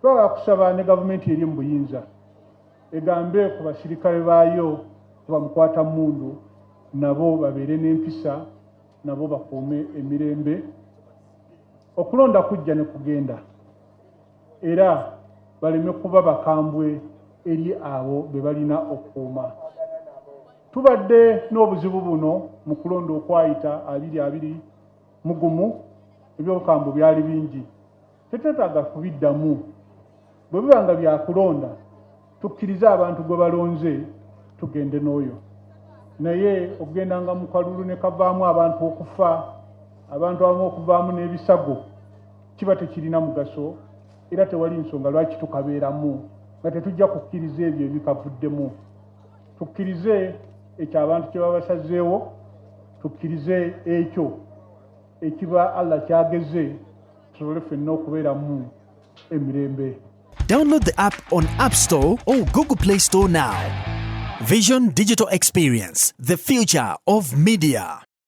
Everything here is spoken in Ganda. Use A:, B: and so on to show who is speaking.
A: twagala kusaba ne gavumenti eri mu buyinza egambe ku basirikale baayo tebamukwata mundu nabo babeere n'empisa nabo bakuume emirembe okulonda kujja ne kugenda era baleme kuba bakambwe eri abo be balina okukuuma. Tubadde n'obuzibu buno mu kulonda okwayita 2020 mugumu eby'obukambwe byali bingi tetwetaaga kubiddamu bwe biba nga byakulonda tukkirize abantu gwe balonze tugende n'oyo naye okugendanga mu kalulu ne kavaamu abantu okufa abantu abamu okuvaamu n'ebisago kiba tekirina mugaso era tewali nsonga lwaki tukabeeramu nga tetujja kukkiriza ebyo ebikavuddemu. Tukkirize ekyo abantu kye baba basazeewo tukkirize ekyo ekiba Allah kyageze tusobole ffenna okubeeramu emirembe.
B: Download the app on App Store or Google Play Store now. Vision Digital Experience, the future of media.